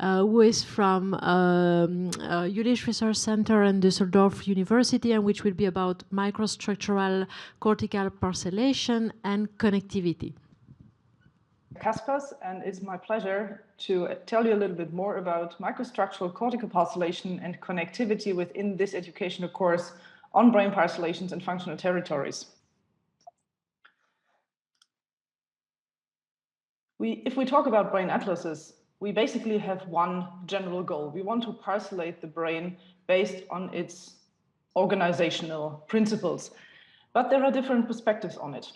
who is from Jülich Research Center and Düsseldorf University, and which will be about microstructural cortical parcellation and connectivity. Caspers, and it's my pleasure to tell you a little bit more about microstructural cortical parcellation and connectivity within this educational course on brain parcellations and functional territories. If we talk about brain atlases, we basically have one general goal. We want to parcellate the brain based on its organizational principles, but there are different perspectives on it.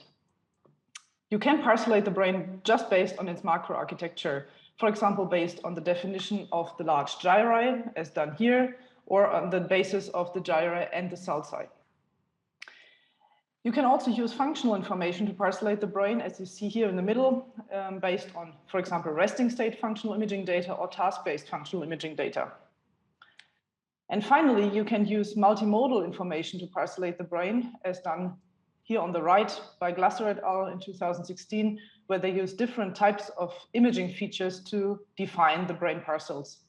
You can parcellate the brain just based on its macroarchitecture, for example, based on the definition of the large gyri, as done here, or on the basis of the gyri and the sulci. You can also use functional information to parcellate the brain, as you see here in the middle, based on, for example, resting state functional imaging data or task-based functional imaging data. And finally, you can use multimodal information to parcellate the brain, as done here on the right by Glasser et al. In 2016, where they use different types of imaging features to define the brain parcels.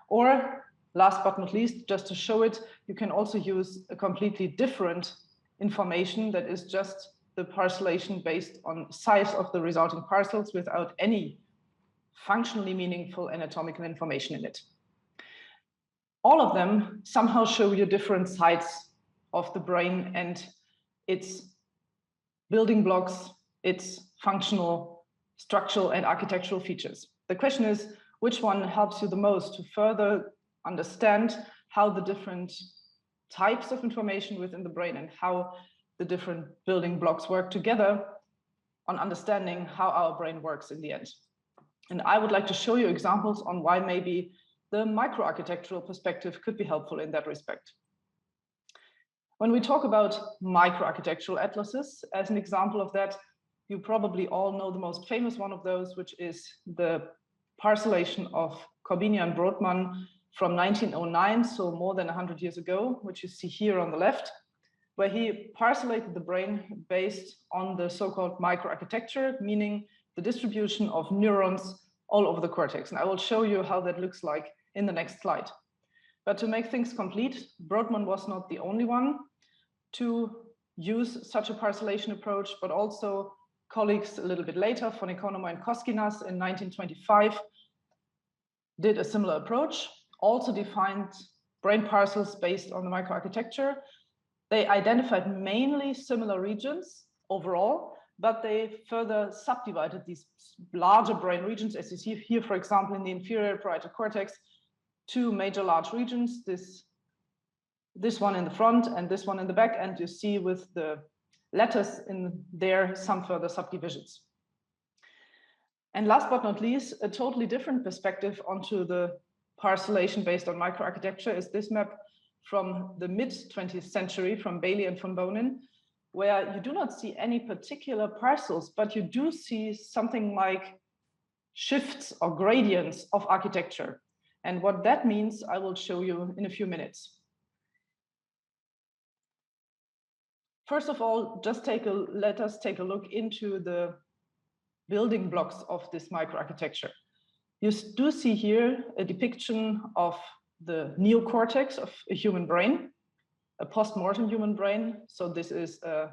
Or last but not least, just to show it, you can also use a completely different information that is just the parcellation based on size of the resulting parcels without any functionally meaningful anatomical information in it. All of them somehow show you different sides of the brain and its building blocks, its functional, structural, and architectural features. The question is, which one helps you the most to further understand how the different types of information within the brain and how the different building blocks work together on understanding how our brain works in the end. And I would like to show you examples on why maybe the microarchitectural perspective could be helpful in that respect. When we talk about microarchitectural atlases, as an example of that, you probably all know the most famous one of those, which is the parcellation of Corbinia and Brodmann from 1909, so more than 100 years ago, which you see here on the left, where he parcellated the brain based on the so-called microarchitecture, meaning the distribution of neurons all over the cortex. And I will show you how that looks like in the next slide. But to make things complete, Brodmann was not the only one to use such a parcellation approach, but also colleagues a little bit later, von Economo and Koskinas in 1925, did a similar approach, also defined brain parcels based on the microarchitecture. They identified mainly similar regions overall, but they further subdivided these larger brain regions, as you see here, for example, in the inferior parietal cortex, two major large regions, this one in the front and this one in the back, and you see with the letters in there some further subdivisions. And last but not least, a totally different perspective onto the parcellation based on microarchitecture is this map from the mid-20th century from Bailey and von Bonin, where you do not see any particular parcels, but you do see something like shifts or gradients of architecture. And what that means, I will show you in a few minutes. First of all, let us take a look into the building blocks of this microarchitecture. You do see here a depiction of the neocortex of a human brain, a post-mortem human brain. So this is a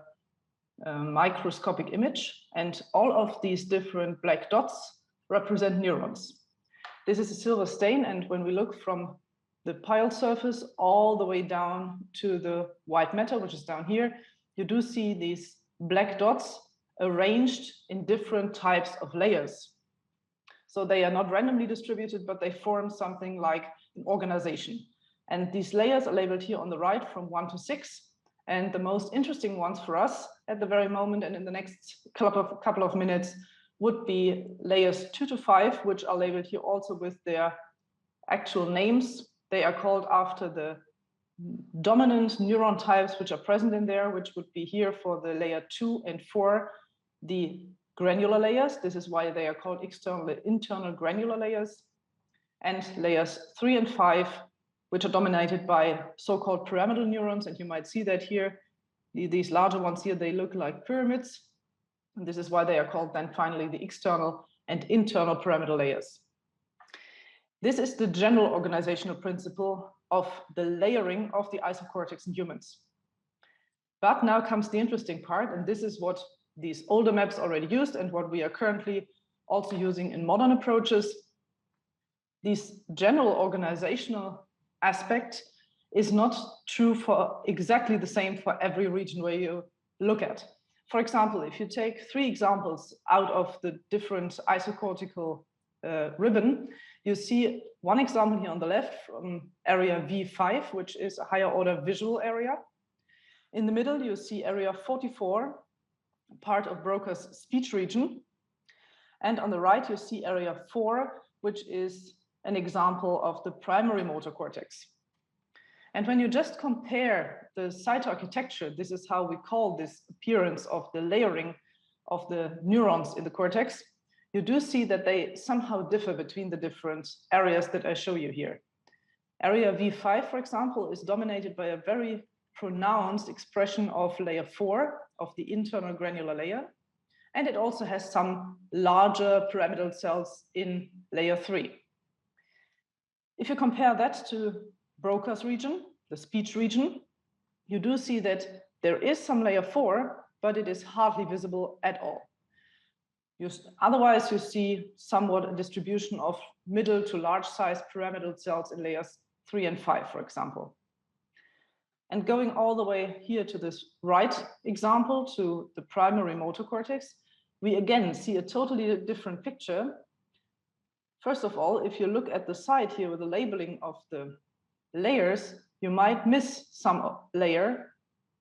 microscopic image, and all of these different black dots represent neurons. This is a silver stain, and when we look from the pile surface all the way down to the white matter, which is down here, you do see these black dots arranged in different types of layers. So they are not randomly distributed, but they form something like an organization. And these layers are labeled here on the right from 1 to 6. And the most interesting ones for us at the very moment and in the next couple of minutes would be layers 2 to 5, which are labeled here also with their actual names. They are called after the dominant neuron types which are present in there, which would be here for the layer 2 and 4, the granular layers. This is why they are called external and internal granular layers. And layers 3 and 5, which are dominated by so-called pyramidal neurons. And you might see that here, these larger ones here, they look like pyramids. And this is why they are called then finally the external and internal pyramidal layers. This is the general organizational principle of the layering of the isocortex in humans. But now comes the interesting part, and this is what these older maps already used and what we are currently also using in modern approaches. This general organizational aspect is not true for exactly the same for every region where you look at. For example, if you take 3 examples out of the different isocortical ribbon, you see one example here on the left from area V5, which is a higher order visual area. In the middle, you see area 44, part of Broca's speech region. And on the right, you see area 4, which is an example of the primary motor cortex. And when you just compare the site architecture, this is how we call this appearance of the layering of the neurons in the cortex, you do see that they somehow differ between the different areas that I show you here. Area V5, for example, is dominated by a very pronounced expression of layer 4 of the internal granular layer. And it also has some larger pyramidal cells in layer 3. If you compare that to Broca's region, the speech region, you do see that there is some layer 4, but it is hardly visible at all. Otherwise, you see somewhat a distribution of middle to large size pyramidal cells in layers 3 and 5, for example. And going all the way here to this right example, to the primary motor cortex, we again see a totally different picture. First of all, if you look at the side here with the labeling of the layers, you might miss some layer.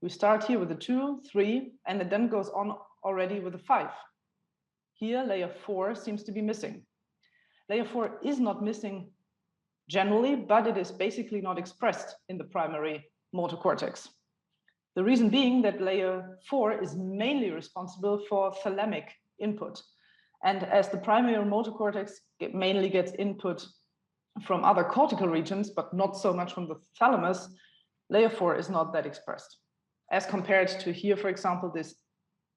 We start here with a 2, 3, and it then goes on already with a 5. Here, layer 4 seems to be missing. Layer 4 is not missing generally, but it is basically not expressed in the primary motor cortex. The reason being that layer 4 is mainly responsible for thalamic input. And as the primary motor cortex mainly gets input from other cortical regions, but not so much from the thalamus, layer 4 is not that expressed. As compared to here, for example, this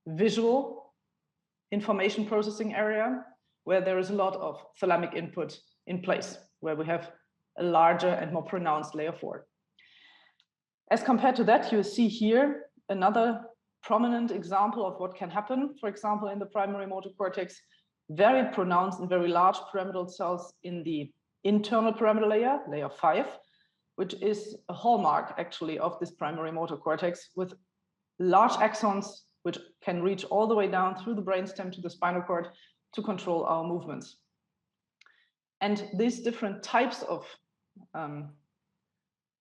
visual information processing area, where there is a lot of thalamic input in place, where we have a larger and more pronounced layer 4. As compared to that, you see here another prominent example of what can happen, for example, in the primary motor cortex, very pronounced and very large pyramidal cells in the internal pyramidal layer, layer 5, which is a hallmark actually of this primary motor cortex, with large axons which can reach all the way down through the brainstem to the spinal cord to control our movements. And these different types of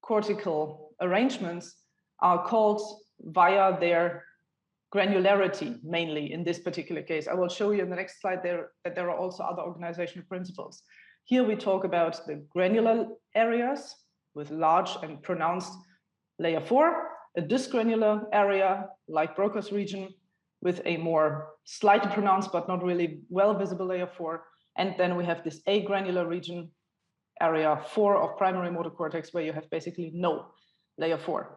cortical arrangements are called via their granularity, mainly in this particular case. I will show you in the next slide that there are also other organizational principles. Here we talk about the granular areas with large and pronounced layer 4, a dysgranular area like Broca's region with a more slightly pronounced but not really well visible layer 4. And then we have this agranular region, area 4 of primary motor cortex, where you have basically no layer 4.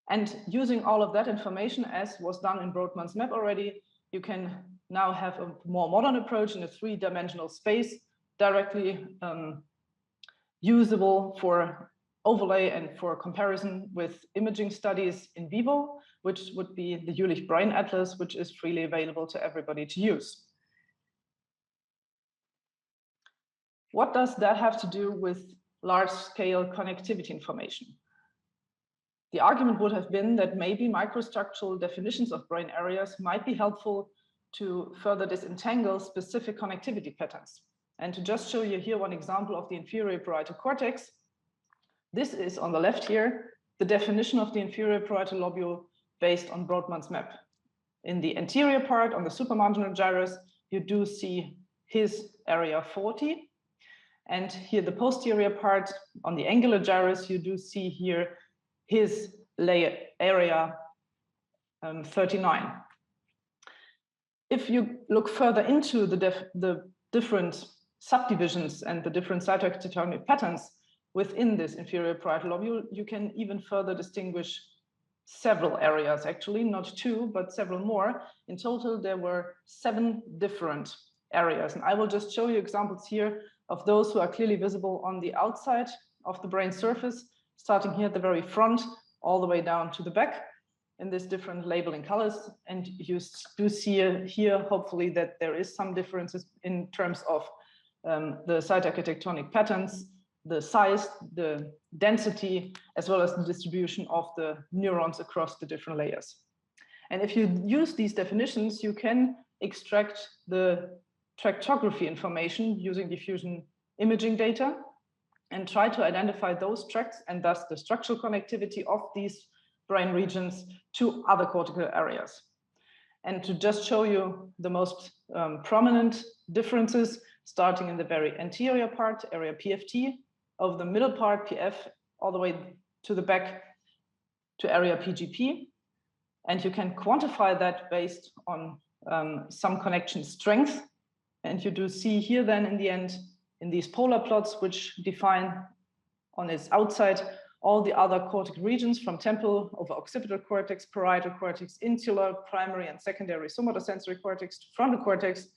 And using all of that information, as was done in Brodmann's map already, you can now have a more modern approach in a 3-dimensional space, directly usable for overlay and for comparison with imaging studies in vivo, which would be the Jülich Brain Atlas, which is freely available to everybody to use. What does that have to do with large-scale connectivity information? The argument would have been that maybe microstructural definitions of brain areas might be helpful to further disentangle specific connectivity patterns. And to just show you here one example of the inferior parietal cortex, this is on the left here, the definition of the inferior parietal lobule based on Brodmann's map. In the anterior part, on the supramarginal gyrus, you do see his area 40. And here the posterior part, on the angular gyrus, you do see here his layer area 39. If you look further into the different subdivisions and the different cytoarchitectonic patterns within this inferior parietal lobule, you can even further distinguish several areas, actually, not 2, but several more. In total, there were 7 different areas. And I will just show you examples here of those who are clearly visible on the outside of the brain surface, starting here at the very front, all the way down to the back in these different labeling colors. And you do see here, hopefully, that there is some differences in terms of the site architectonic patterns, the size, the density, as well as the distribution of the neurons across the different layers. And if you use these definitions, you can extract the tractography information using diffusion imaging data and try to identify those tracts and thus the structural connectivity of these brain regions to other cortical areas. And to just show you the most prominent differences, starting in the very anterior part, area PFT, of the middle part, PF, all the way to the back to area PGP. And you can quantify that based on some connection strength. And you do see here then in the end, in these polar plots, which define on its outside all the other cortical regions from temporal over occipital cortex, parietal cortex, insular, primary and secondary somatosensory cortex to frontal cortex.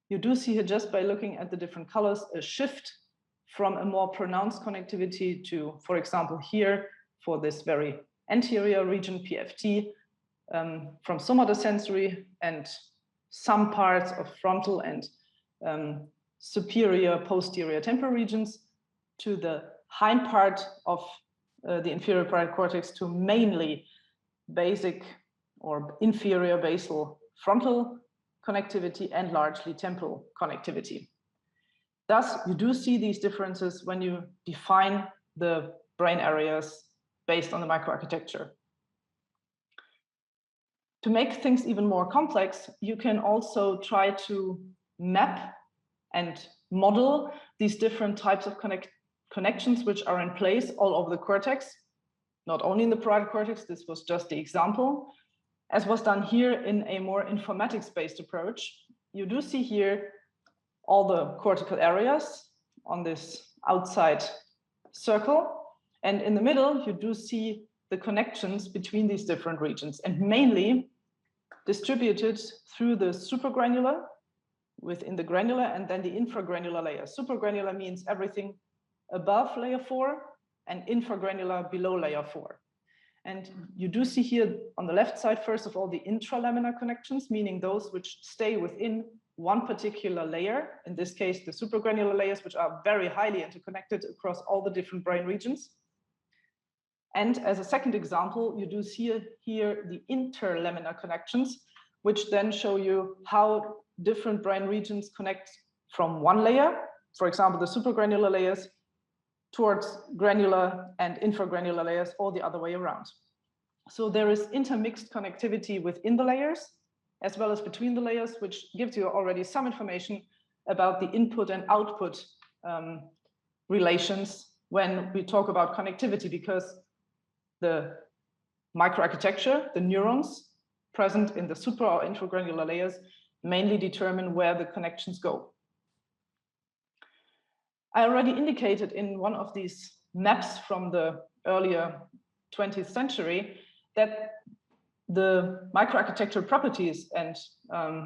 You do see here, just by looking at the different colors, a shift from a more pronounced connectivity to, for example, here for this very anterior region, PFT, from somatosensory and some parts of frontal and superior posterior temporal regions to the hind part of the inferior parietal cortex to mainly basic or inferior basal frontal connectivity and largely temporal connectivity. Thus, you do see these differences when you define the brain areas based on the microarchitecture. To make things even more complex, you can also try to map and model these different types of connections which are in place all over the cortex, not only in the parietal cortex, this was just the example, as was done here in a more informatics-based approach. You do see here all the cortical areas on this outside circle. And in the middle, you do see the connections between these different regions, and mainly distributed through the supragranular within the granular and then the infragranular layer. Supragranular means everything above layer 4 and infragranular below layer 4. And you do see here on the left side, first of all, the intralaminar connections, meaning those which stay within one particular layer, in this case, the supragranular layers, which are very highly interconnected across all the different brain regions. And as a second example, you do see here the interlaminar connections, which then show you how different brain regions connect from one layer, for example, the supragranular layers, towards granular and infragranular layers, or the other way around. So there is intermixed connectivity within the layers, as well as between the layers, which gives you already some information about the input and output relations when we talk about connectivity, because the microarchitecture, the neurons present in the supra or infragranular layers, mainly determine where the connections go. I already indicated in one of these maps from the earlier 20th century that the microarchitectural properties and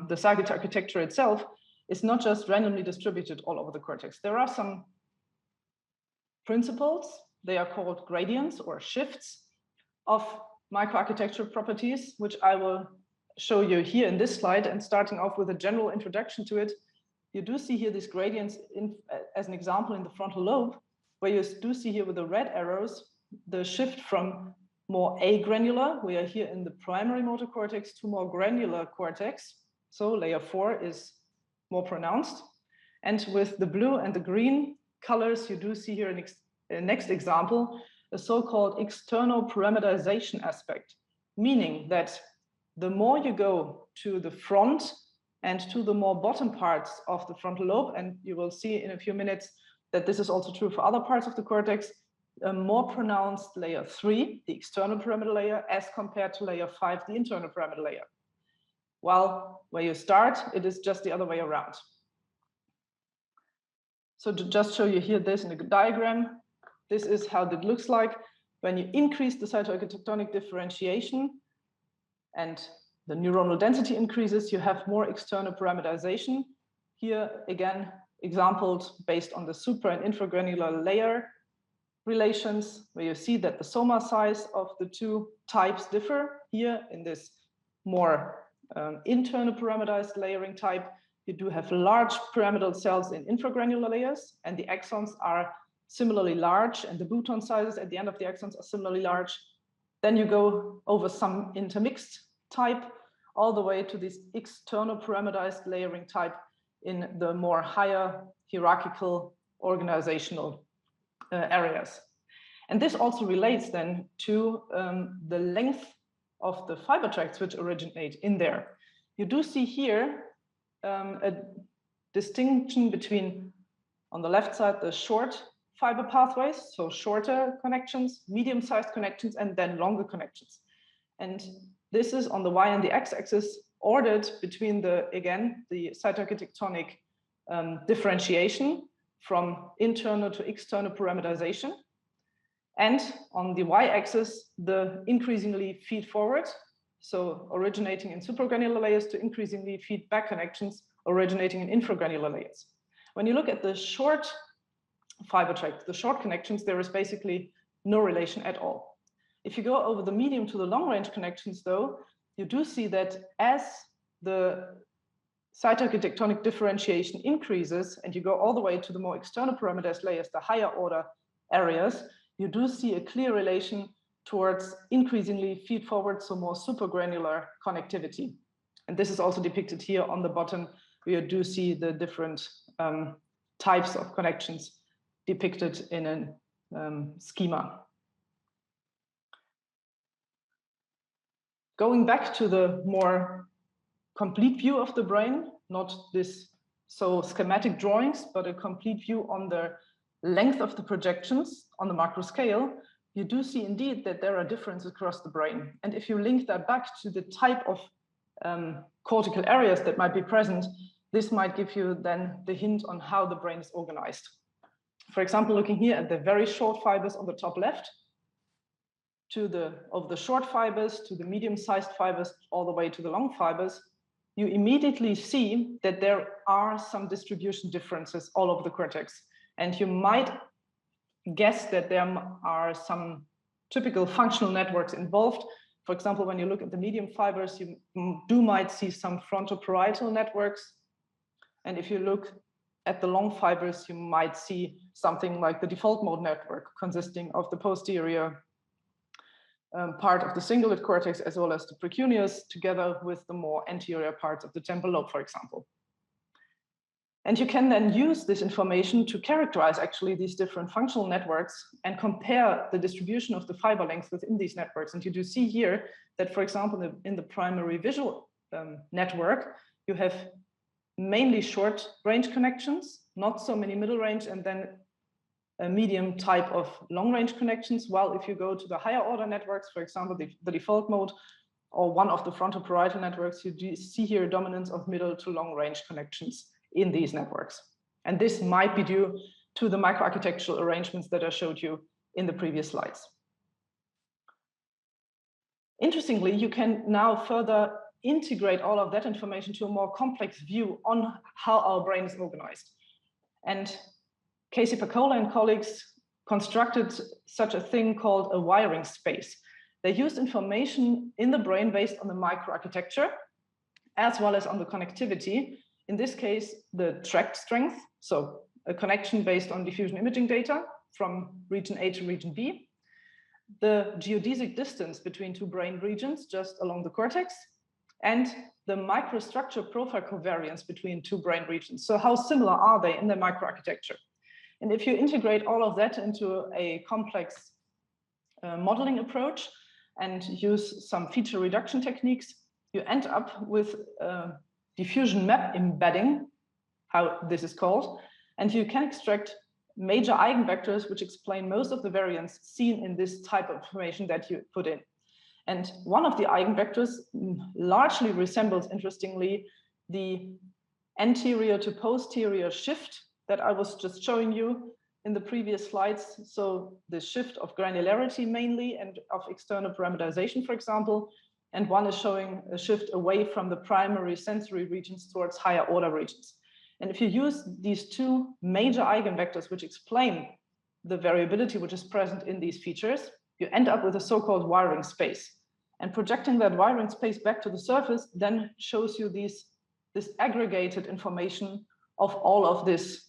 the circuit architecture itself is not just randomly distributed all over the cortex. There are some principles, they are called gradients or shifts of microarchitectural properties, which I will show you here in this slide. And starting off with a general introduction to it, you do see here these gradients as an example in the frontal lobe, where you do see here with the red arrows, the shift from more agranular, we are here in the primary motor cortex, to more granular cortex. So layer 4 is more pronounced. And with the blue and the green colors, you do see here a next example, a so-called external pyramidization aspect, meaning that the more you go to the front and to the more bottom parts of the frontal lobe, and you will see in a few minutes that this is also true for other parts of the cortex, a more pronounced layer 3, the external pyramidal layer, as compared to layer 5, the internal pyramidal layer. While where you start, it is just the other way around. So to just show you here this in a diagram, this is how it looks like when you increase the cytoarchitectonic differentiation and the neuronal density increases, you have more external pyramidization Here again, exampled based on the supra and infragranular layer relations, where you see that the soma size of the two types differ. Here in this more internal pyramidized layering type, you do have large pyramidal cells in infragranular layers, and the axons are similarly large, and the bouton sizes at the end of the axons are similarly large. Then you go over some intermixed type, all the way to this external pyramidized layering type in the more higher hierarchical organizational areas. And this also relates then to the length of the fiber tracts which originate in there. You do see here a distinction between, on the left side, the short fiber pathways, so shorter connections, medium-sized connections, and then longer connections. And this is on the Y and the X axis ordered between the, again, the cytoarchitectonic differentiation from internal to external pyramidization. And on the Y-axis, the increasingly feed-forward, so originating in supragranular layers, to increasingly feed-back connections originating in infragranular layers. When you look at the short fiber tract, the short connections, there is basically no relation at all. If you go over the medium to the long-range connections, though, you do see that as the cytoarchitectonic differentiation increases and you go all the way to the more external pyramidized layers, the higher order areas, you do see a clear relation towards increasingly feed-forward, so more supragranular connectivity. And this is also depicted here on the bottom, where you do see the different types of connections depicted in a schema. Going back to the more complete view of the brain, not this so schematic drawings, but a complete view on the length of the projections on the macro scale, you do see indeed that there are differences across the brain. And if you link that back to the type of cortical areas that might be present, this might give you then the hint on how the brain is organized. For example, looking here at the very short fibers on the top left, of the short fibers to the medium-sized fibers, all the way to the long fibers, you immediately see that there are some distribution differences all over the cortex. And you might guess that there are some typical functional networks involved. For example, when you look at the medium fibers, you might see some frontoparietal networks. And if you look at the long fibers, you might see something like the default mode network, consisting of the posterior part of the cingulate cortex, as well as the precuneus, together with the more anterior parts of the temporal lobe, for example. And you can then use this information to characterize actually these different functional networks and compare the distribution of the fiber lengths within these networks. And you do see here that, for example, in the primary visual network, you have mainly short range connections, not so many middle range, and then a medium type of long range connections. While if you go to the higher order networks, for example, the default mode or one of the frontoparietal networks, you do see here a dominance of middle to long range connections in these networks. And this might be due to the microarchitectural arrangements that I showed you in the previous slides. Interestingly, you can now further integrate all of that information to a more complex view on how our brain is organized. And Casey Pacola and colleagues constructed such a thing called a wiring space. They used information in the brain based on the microarchitecture, as well as on the connectivity. In this case, the tract strength, so a connection based on diffusion imaging data from region A to region B, the geodesic distance between two brain regions just along the cortex, and the microstructure profile covariance between two brain regions. So how similar are they in their microarchitecture? And if you integrate all of that into a complex modeling approach and use some feature reduction techniques, you end up with diffusion map embedding, how this is called, and you can extract major eigenvectors which explain most of the variance seen in this type of information that you put in. And one of the eigenvectors largely resembles, interestingly, the anterior to posterior shift that I was just showing you in the previous slides. So the shift of granularity mainly and of external parameterization, for example, and one is showing a shift away from the primary sensory regions towards higher order regions. And if you use these two major eigenvectors, which explain the variability which is present in these features, you end up with a so-called wiring space. And projecting that wiring space back to the surface then shows you this aggregated information of all of this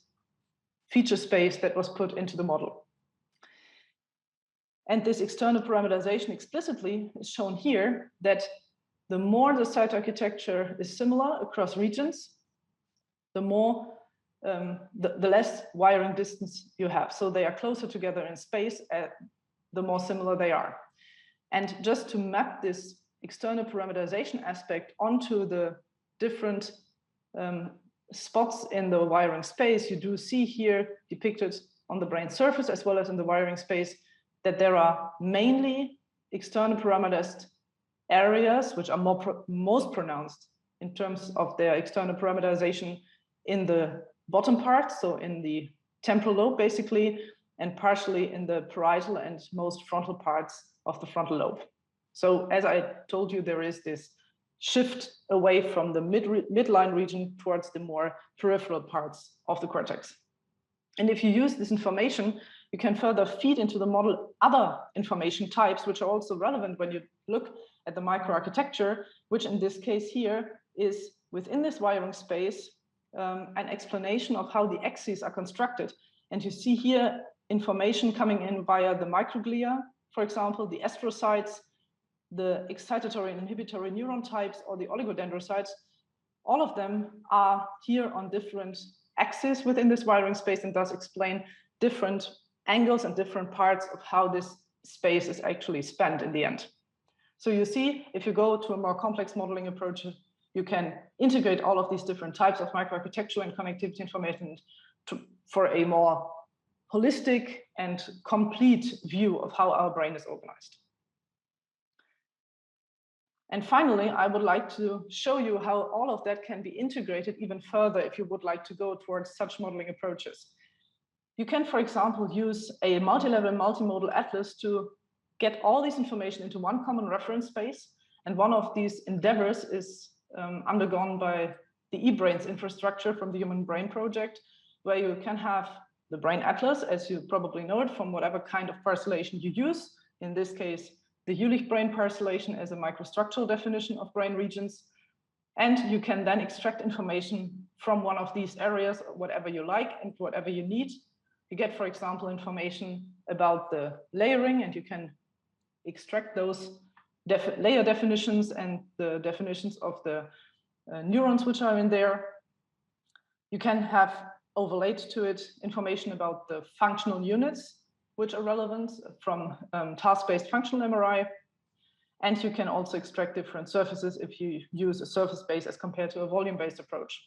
feature space that was put into the model. And this external parameterization explicitly is shown here, that the more the site architecture is similar across regions, the more the less wiring distance you have. So they are closer together in space, the more similar they are. And just to map this external parameterization aspect onto the different spots in the wiring space, you do see here depicted on the brain surface as well as in the wiring space that there are mainly external parameterized areas which are most pronounced in terms of their external parameterization in the bottom part, so in the temporal lobe basically, and partially in the parietal and most frontal parts of the frontal lobe. So as I told you, there is this shift away from the midline region towards the more peripheral parts of the cortex. And if you use this information, you can further feed into the model other information types, which are also relevant when you look at the microarchitecture, which in this case here is within this wiring space, an explanation of how the axes are constructed. And you see here information coming in via the microglia, for example, the astrocytes, the excitatory and inhibitory neuron types, or the oligodendrocytes. All of them are here on different axes within this wiring space and thus explain different angles and different parts of how this space is actually spent in the end. So you see, if you go to a more complex modeling approach, you can integrate all of these different types of microarchitecture and connectivity information for a more holistic and complete view of how our brain is organized. And finally, I would like to show you how all of that can be integrated even further if you would like to go towards such modeling approaches. You can, for example, use a multilevel multimodal atlas to get all this information into one common reference space. And one of these endeavors is undergone by the EBRAINS infrastructure from the Human Brain Project, where you can have the brain atlas, as you probably know it from whatever kind of parcellation you use. In this case, the Jülich brain parcellation as a microstructural definition of brain regions. And you can then extract information from one of these areas, whatever you like and whatever you need. You get, for example, information about the layering, and you can extract those layer definitions and the definitions of the neurons which are in there. You can have overlaid to it information about the functional units which are relevant from task-based functional MRI. And you can also extract different surfaces if you use a surface-based as compared to a volume-based approach.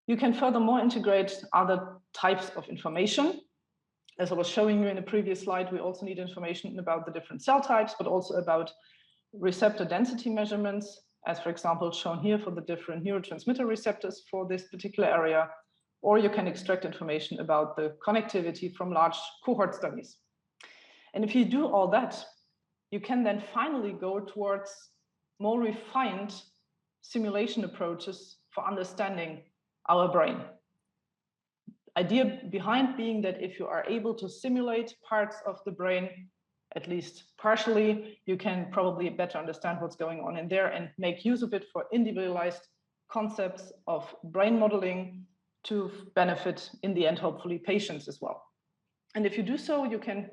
You can furthermore integrate other types of information. As I was showing you in the previous slide, we also need information about the different cell types, but also about receptor density measurements, as for example, shown here for the different neurotransmitter receptors for this particular area. Or you can extract information about the connectivity from large cohort studies. And if you do all that, you can then finally go towards more refined simulation approaches for understanding our brain. Idea behind being that if you are able to simulate parts of the brain, at least partially, you can probably better understand what's going on in there and make use of it for individualized concepts of brain modeling to benefit, in the end, hopefully patients as well. And if you do so, you can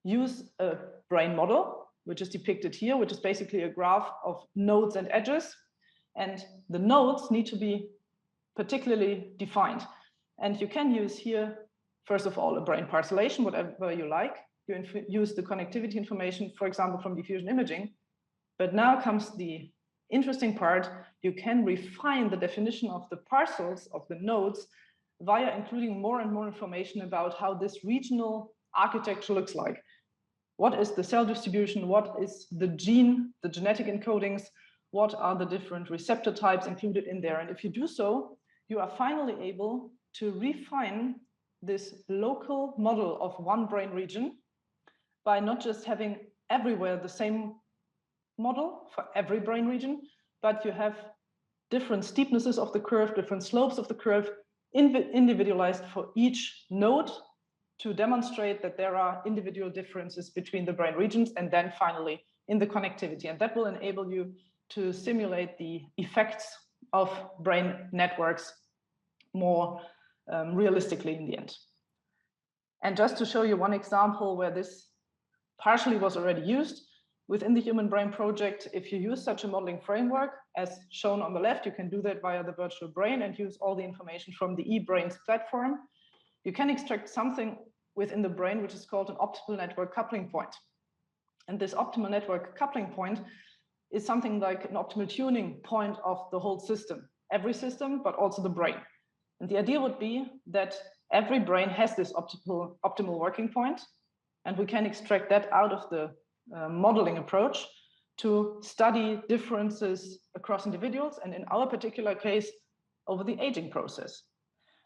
use a brain model, which is depicted here, which is basically a graph of nodes and edges. And the nodes need to be particularly defined. And you can use here, first of all, a brain parcellation, whatever you like. You use the connectivity information, for example, from diffusion imaging. But now comes the interesting part. You can refine the definition of the parcels of the nodes via including more and more information about how this regional architecture looks like. What is the cell distribution? What is the gene, the genetic encodings? What are the different receptor types included in there? And if you do so, you are finally able to refine this local model of one brain region by not just having everywhere the same model for every brain region, but you have different steepnesses of the curve, different slopes of the curve, individualized for each node to demonstrate that there are individual differences between the brain regions, and then finally in the connectivity. And that will enable you to simulate the effects of brain networks more realistically in the end. And just to show you one example where this partially was already used within the Human Brain Project, if you use such a modeling framework, as shown on the left, you can do that via the virtual brain and use all the information from the EBRAINS platform. You can extract something within the brain which is called an optimal network coupling point. And this optimal network coupling point is something like an optimal tuning point of the whole system, every system, but also the brain. And the idea would be that every brain has this optimal working point, and we can extract that out of the modeling approach to study differences across individuals, and in our particular case, over the aging process.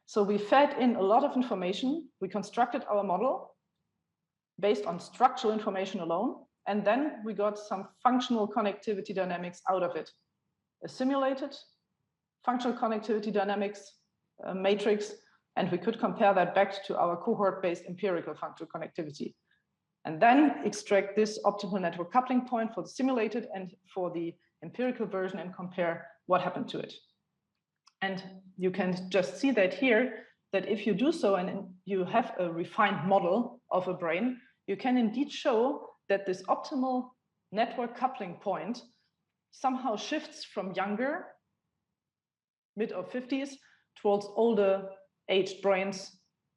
So we fed in a lot of information. We constructed our model based on structural information alone, and then we got some functional connectivity dynamics out of it. A simulated functional connectivity dynamics matrix, and we could compare that back to our cohort-based empirical functional connectivity. And then extract this optimal network coupling point for the simulated and for the empirical version and compare what happened to it. And you can just see that here, that if you do so and you have a refined model of a brain, you can indeed show that this optimal network coupling point somehow shifts from younger, mid or 50s, towards older aged brains,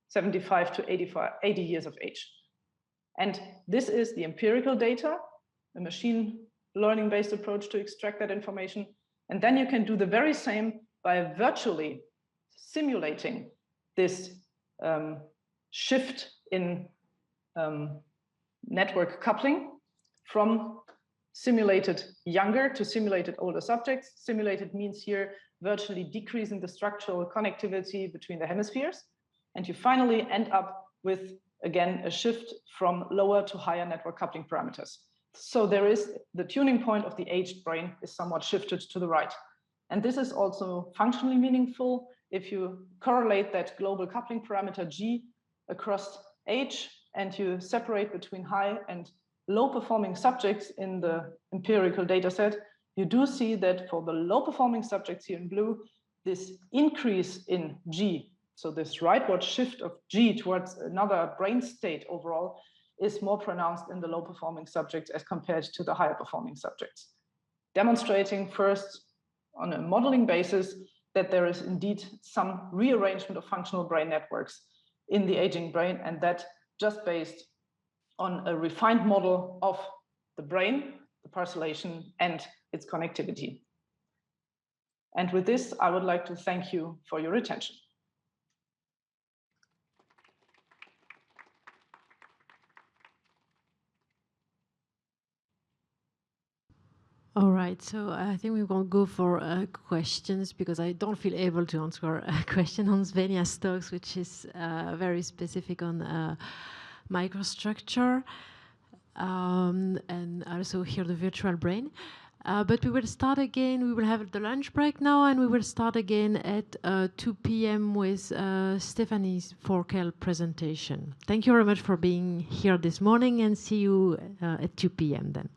75 to 80 years of age. And this is the empirical data, a machine learning based approach to extract that information. And then you can do the very same by virtually simulating this shift in network coupling from simulated younger to simulated older subjects. Simulated means here virtually decreasing the structural connectivity between the hemispheres. And you finally end up with, again, a shift from lower to higher network coupling parameters. So there is the tuning point of the aged brain is somewhat shifted to the right. And this is also functionally meaningful if you correlate that global coupling parameter G across age and you separate between high and low performing subjects in the empirical data set. You do see that for the low performing subjects here in blue, this increase in G, so this rightward shift of G towards another brain state overall, is more pronounced in the low performing subjects as compared to the higher performing subjects. Demonstrating first on a modeling basis that there is indeed some rearrangement of functional brain networks in the aging brain, and that just based on a refined model of the brain, the parcellation, and its connectivity. And with this, I would like to thank you for your attention. All right, so I think we will go for questions, because I don't feel able to answer a question on Svenja's talks, which is very specific on microstructure, and also here the virtual brain. But we will start again, we will have the lunch break now, and we will start again at 2 p.m. with Stephanie's Forkel presentation. Thank you very much for being here this morning, and see you at 2 p.m. then.